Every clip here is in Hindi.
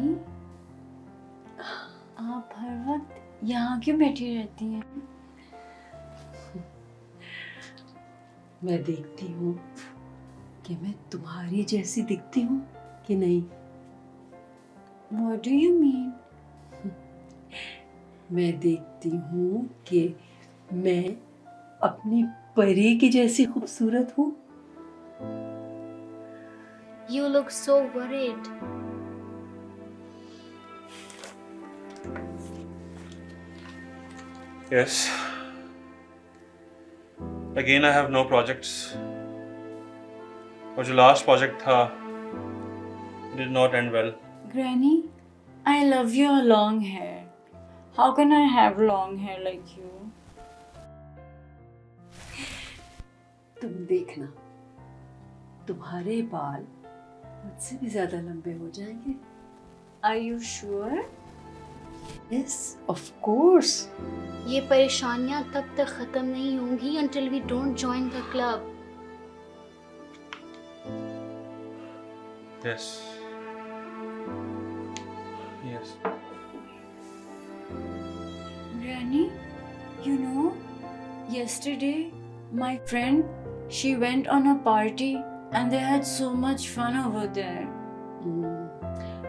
ग्रैनी, आप हर वक्त यहाँ क्यों बैठी रहती हैं? मैं देखती हूँ कि मैं तुम्हारी जैसी दिखती हूँ कि नहीं। What do you mean? मैं देखती हूँ कि मैं अपनी परी की जैसी खूबसूरत हूँ। You look so worried. Yes. Again, I have no projects. और जो last project था, did not end well. Granny, I love your long hair. How can I have long hair like you? तुम देखना, तुम्हारे बाल मुझसे भी ज्यादा लंबे हो जाएंगे। Are you sure? Yes, of course. ये परेशानियां तब तक खत्म नहीं होंगी until we don't join the club. Yes. Yes. Granny, you know, yesterday my friend, she went on a party and they had so much fun over there.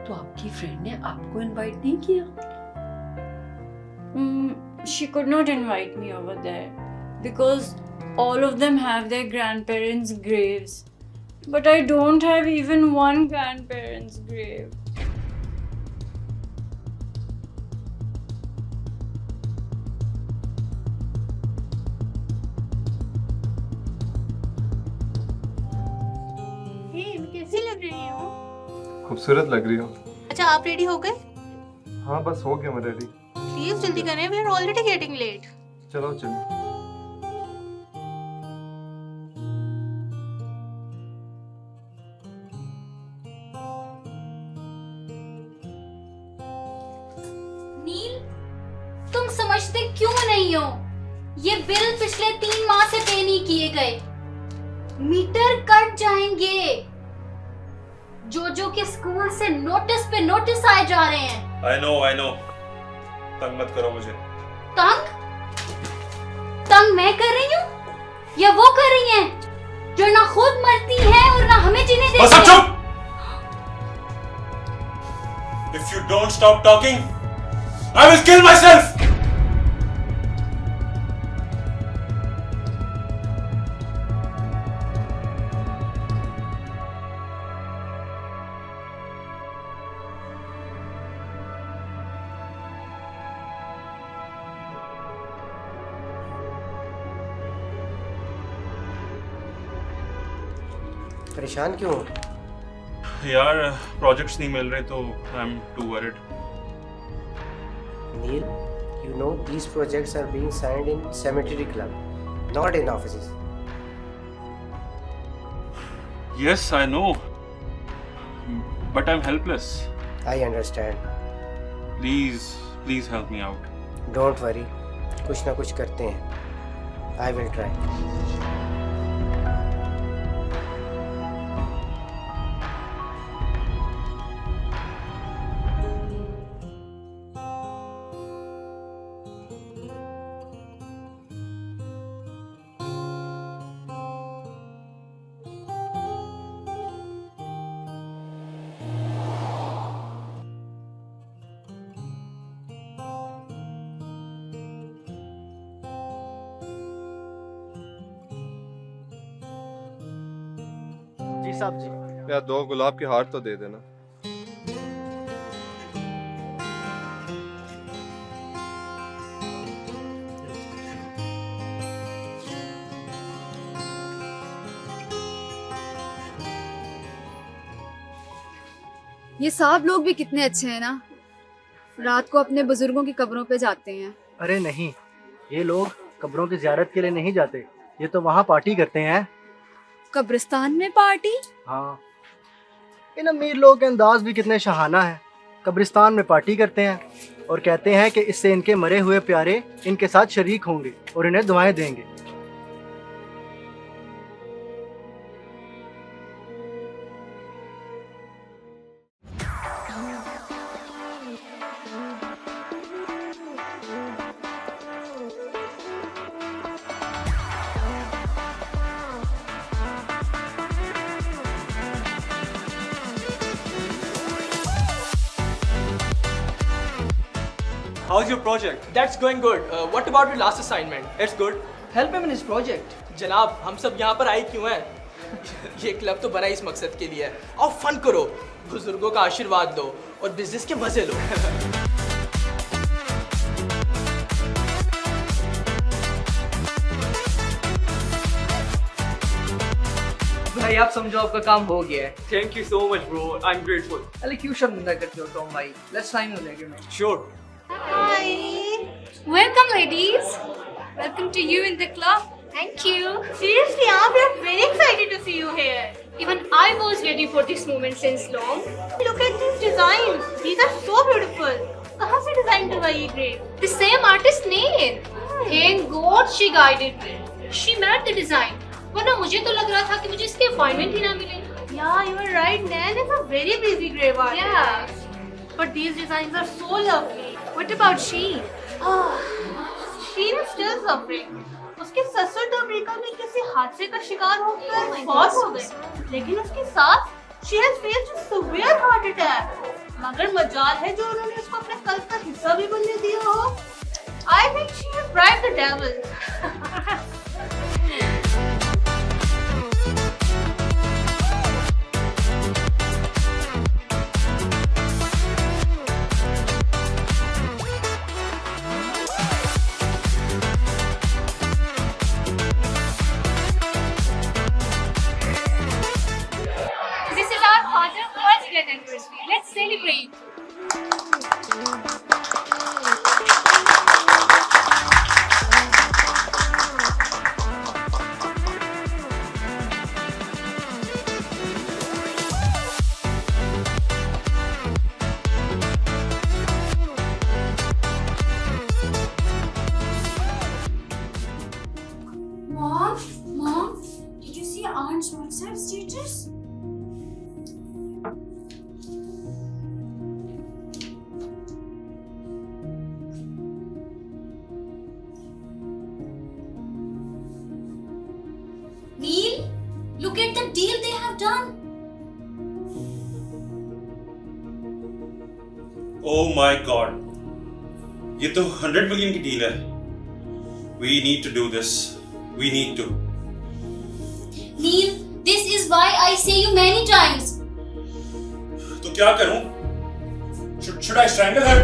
तो आपकी फ्रेंड ने आपको इनवाइट नहीं किया? She could not invite me over there because all of them have their grandparents' graves. But I don't have even one grandparent's grave. हे, मैं कैसी लग रही हूँ? खूबसूरत लग रही हो। अच्छा, आप रेडी हो गए? हाँ बस हो गया मैं रेडी। प्लीज जल्दी करें, we are already getting late. चलो चलो। नील, तुम समझते क्यों नहीं हो? ये बिल पिछले 3 माह से पे नहीं किए गए। मीटर कट जाएंगे। जो के स्कूल से नोटिस पे नोटिस आए जा रहे हैं। I know. तंग मत करो मुझे। तंग मैं कर रही हूँ या वो कर रही हैं, जो ना खुद मरती है और ना हमें जीने देती बस अब है। चुप! If you don't stop talking, I will kill myself! परेशान क्यों हो? यार प्रोजेक्ट्स नहीं मिल रहे तो I am to worried. Neil, you know these projects are being signed in cemetery club, not in offices. Yes, I know. But I'm helpless. I understand. Please help me out. Don't worry, कुछ ना कुछ करते हैं. I will try. जी साहब जी। यार 2 गुलाब के हार तो दे देना। ये साहब लोग भी कितने अच्छे हैं ना, रात को अपने बुजुर्गों की कब्रों पे जाते हैं। अरे नहीं, ये लोग कब्रों की ज़ियारत के लिए नहीं जाते, ये तो वहाँ पार्टी करते हैं। कब्रिस्तान में पार्टी? हाँ, इन अमीर लोग के अंदाज भी कितने शहाना है। कब्रिस्तान में पार्टी करते हैं और कहते हैं कि इससे इनके मरे हुए प्यारे इनके साथ शरीक होंगे और इन्हें दुआएं देंगे। How's your project? That's going good. What about your last assignment? It's good. Help him in his project. जनाब, हम सब यहाँ पर आए क्यों हैं? ये क्लब तो बना इस मकसद के लिए है। आओ फन करो, बुजुर्गों का आशीर्वाद लो और बिजनेस के मजे लो। भाई आप समझो आपका काम हो गया है। Thank you so much, bro. I'm grateful. अरे क्यों शर्मिंदा करते हो टॉम भाई? Let's sign on the agreement. Sure. Hi. Welcome, ladies. Welcome to you in the club. Thank you. Seriously, we are very excited to see you here. Even I was ready for this moment since long. Look at these designs. These are so beautiful. कहाँ से डिजाइन करवाई ये grave? The same artist Nain. Thank God she guided me. She made the design. वरना मुझे तो लग रहा था कि मुझे इसके अपॉइंटमेंट ही ना मिले। Yeah, you are right. Nan is a very busy grave artist. Yeah. But these designs are so lovely. What about she? She is still suffering. उसके ससुर तो अमेरिका में किसी हादसे का शिकार होकर फौत हो गए, लेकिन उसकी सास she has faced a severe heart attack. मगर मजाल है जो उन्होंने उसको अपने कल्प का हिस्सा भी बनने दिया हो। I think she has bribed the devil. This is our father's birthday anniversary. Let's celebrate. Mom, did you see Aunt's WhatsApp status? Neil, look at the deal they have done. Oh my God. ये तो 100 million की डील है. We need to do this. We need to. Neil, this is why I say you many times. तो क्या करूं? Should I strangle her?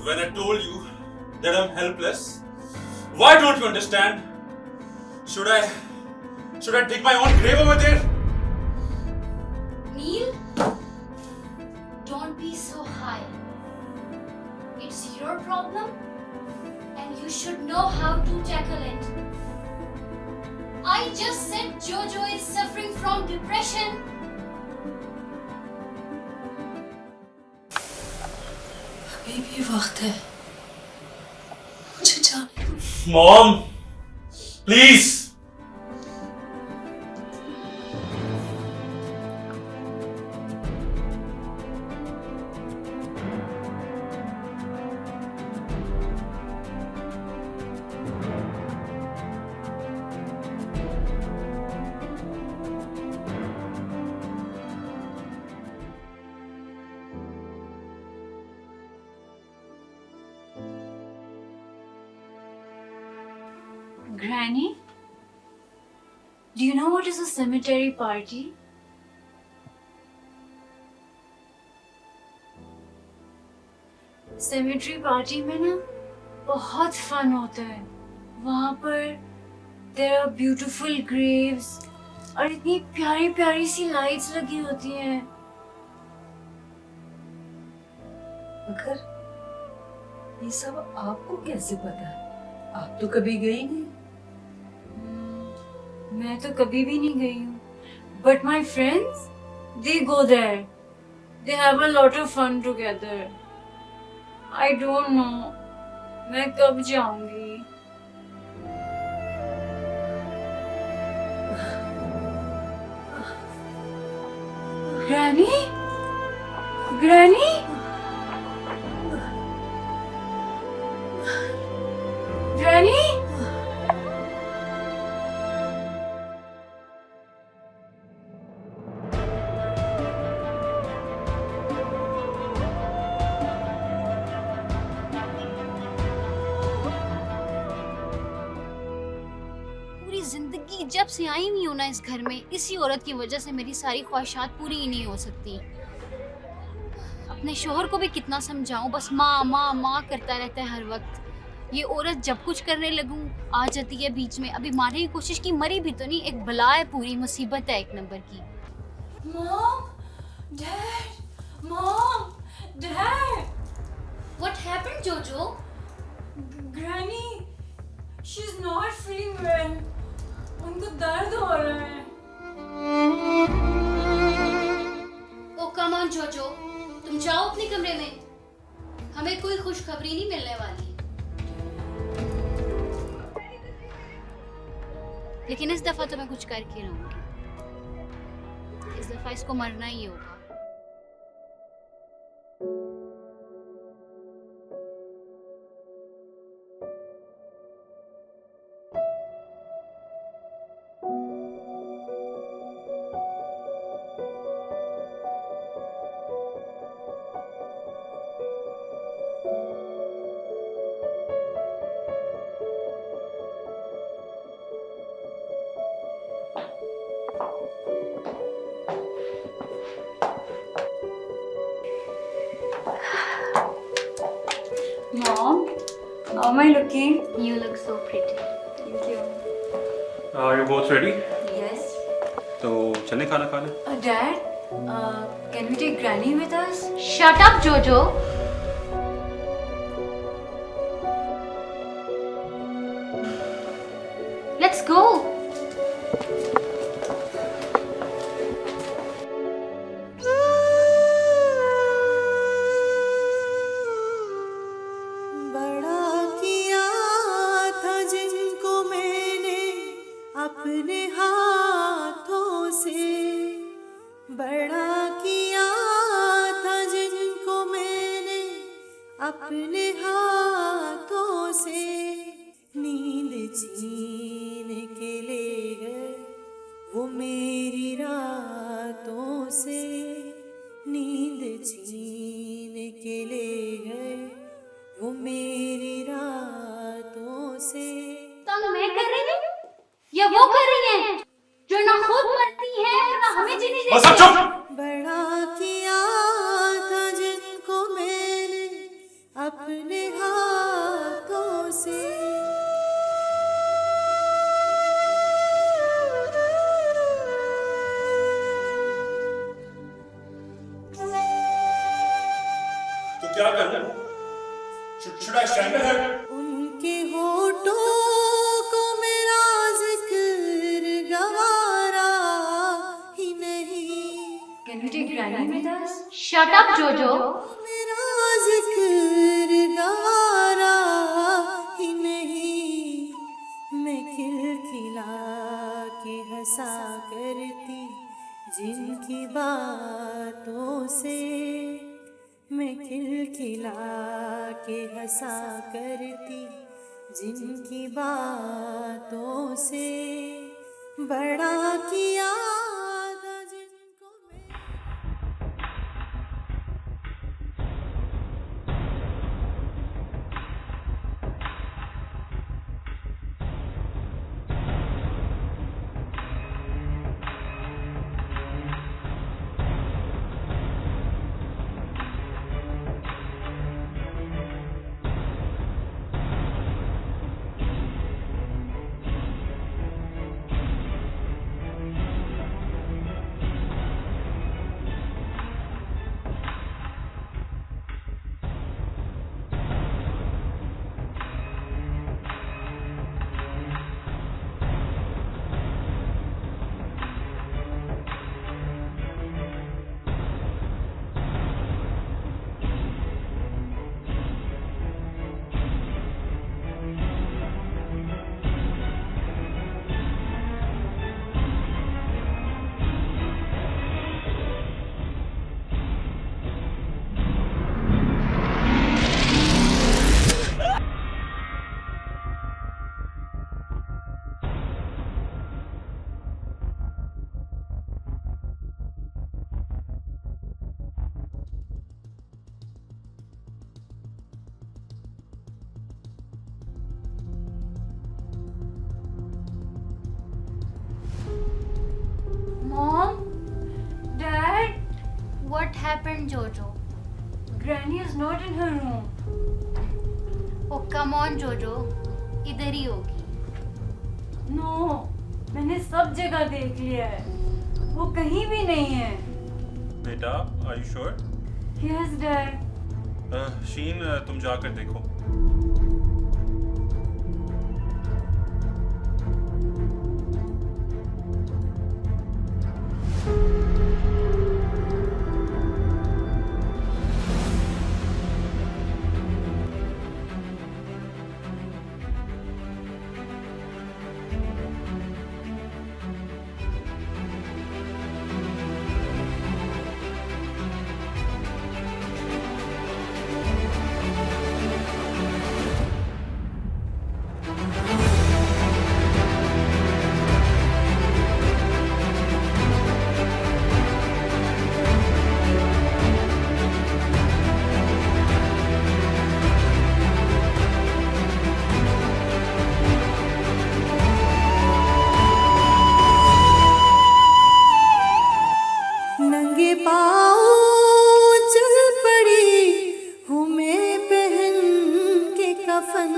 When I told you that I'm helpless, why don't you understand? Should I dig my own grave over there? Neil, don't be so high. It's your problem and you should know how to tackle it. I just said Jojo is suffering from depression. अभी भी वक्त है मुझे जाने दो। Mom, please. Granny, do you know what is a cemetery party? Cemetery party में ना बहुत fun होता है। वहाँ पर there are beautiful graves और इतनी प्यारी प्यारी सी lights लगी होती हैं। मगर ये सब आपको कैसे पता है? आप तो कभी गई नहीं। मैं तो कभी भी नहीं गई हूँ, but my friends, they go there. They have a lot of fun together. I don't know, मैं कब जाऊंगी? Granny? Granny? Granny? पूरी जिंदगी जब से आई हुई हूं ना इस घर में, इसी औरत की वजह से मेरी सारी ख्वाहिशात पूरी ही नहीं हो सकती। अपने शोहर को भी कितना समझाऊं, बस माँ माँ माँ करता रहता है हर वक्त। ये औरत जब कुछ करने लगूं आ जाती है बीच में। अभी मारने की कोशिश की, मरी भी तो नहीं। एक बला है, पूरी मुसीबत है एक नंबर की। Mom, Dad, Mom, Dad. What happened, Jojo? Granny, she's not feeling well. उनको दर्द हो रहा है। ओ कम ऑन जोजो, तुम जाओ अपने कमरे में। हमें कोई खुशखबरी नहीं मिलने वाली। लेकिन इस दफा तो मैं कुछ करके रहूंगी। इस दफा इसको मरना ही होगा। Mom, how am I looking? You look so pretty. Thank you. Are you both ready? Yes. तो चलें खाना खाने? Dad, can we take Granny with us? Shut up, Jojo. Let's go. बड़ा किया था जिनको मैंने अपने हाथों से, बड़ा किया था जिनको मैंने अपने हाथों से, नींद छीन के ले गए वो मेरी रातों से, नींद छीन के ले गए वो मेरी रातों से। तंग मैं कर रही हूँ या वो कर रही है, जो ना खुद मरती है और ना हमें जीने देती बस अब है। चुप! बड़ा किया था जिनको मैंने अपने हाथों से। तो क्या करूं? Should I strangle her? उनके होठों को मेरा जिक्र गवारा ही नहीं, Can we take Granny with us? Shut up, Jojo. मेरा जिक्र गवारा ही नहीं। मैं खिलखिला के हंसा करती जिनकी बातों से, मैं खिलखिला के हंसा करती जिनकी बातों से, बड़ा किया था जिनको मैं। What happened, Jojo? Granny is not in her room. Oh, come on, Jojo. इधर ही होगी. No, मैंने सब जगह देख लिया है. वो कहीं भी नहीं है. बेटा, are you sure? Yes, Dad. शीन, तुम जाकर देखो. नंगे पाँव चल पड़ी हूँ मैं पहन के कफन,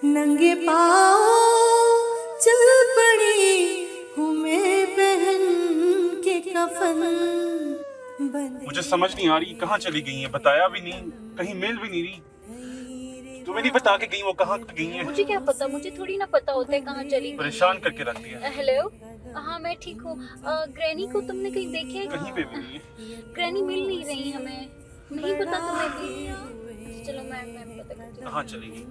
नंगे पाँव चल पड़ी हूँ मैं पहन के कफन. मुझे समझ नहीं आ रही कहाँ चली गई हैं, बताया भी नहीं, कहीं मिल भी नहीं रही. तुम्हें नहीं बता के गई वो कहाँ गई हैं? मुझे क्या पता, मुझे थोड़ी ना पता होता है कहाँ चली. परेशान करके रख दिया. हेलो, हाँ मैं ठीक हूँ. ग्रैनी को तुमने कहीं देखे है? कहीं पे भी नहीं है. ग्रैनी मिल नहीं रही हमें. नहीं पता तुम्हें भी. चलो मैं पता करती हूँ. कहाँ चली गई?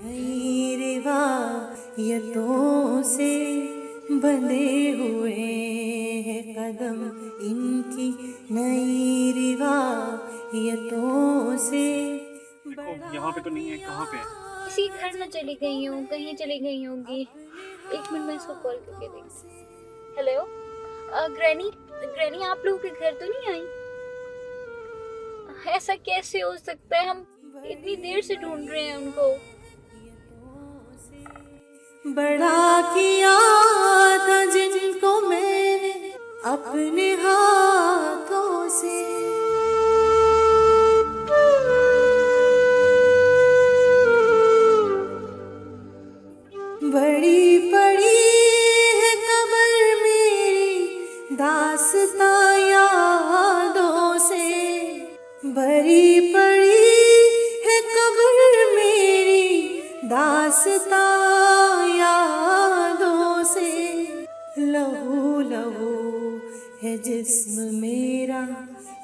नई रिवायतों से बंधे हुए हैं कदम इनकी, नई रिवायतों से. देखो यहाँ पे तो नहीं है, कहाँ पे है? किसी घर न चली गई हूँ, कहीं चली गई होंगी. एक मिनट मैं इसको कॉल करके देखती. हेलो, ग्रैनी आप लोगों के घर तो नहीं आई? ऐसा कैसे हो सकता है, हम इतनी देर से ढूंढ रहे हैं उनको. बड़ा किया था जिनको मैंने अपने हाथों से, बड़ी पड़ी है कब्र मेरी दास्तां यादों से, भरी पड़ी है कब्र मेरी दास्तां यादों से. लहू लहू है जिस्म मेरा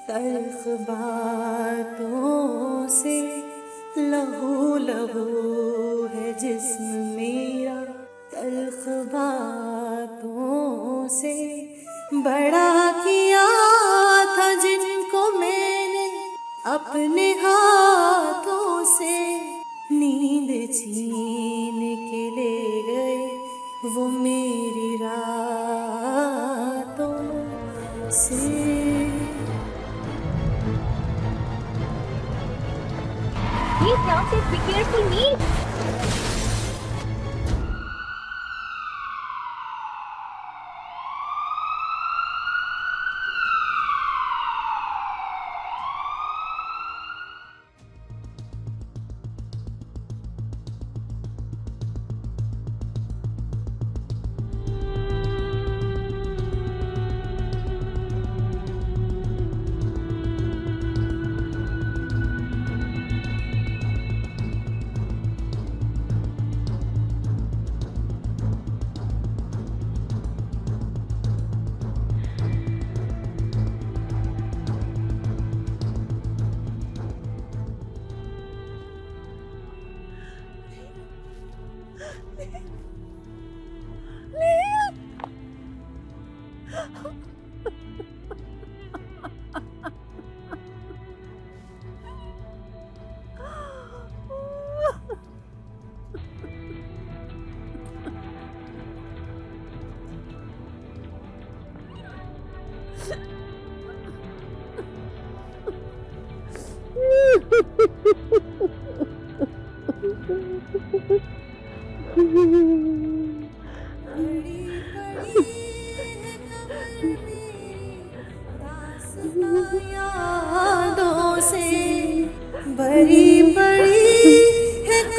तल्ख बातों से, लहू लहू है जिस्म मेरा तल्ख बातों से. बड़ा किया था जिनको मैंने अपने हाथों से, नींद छीन के ले गए वो मेरी रातों से. Please now say be careful, me. Hmm.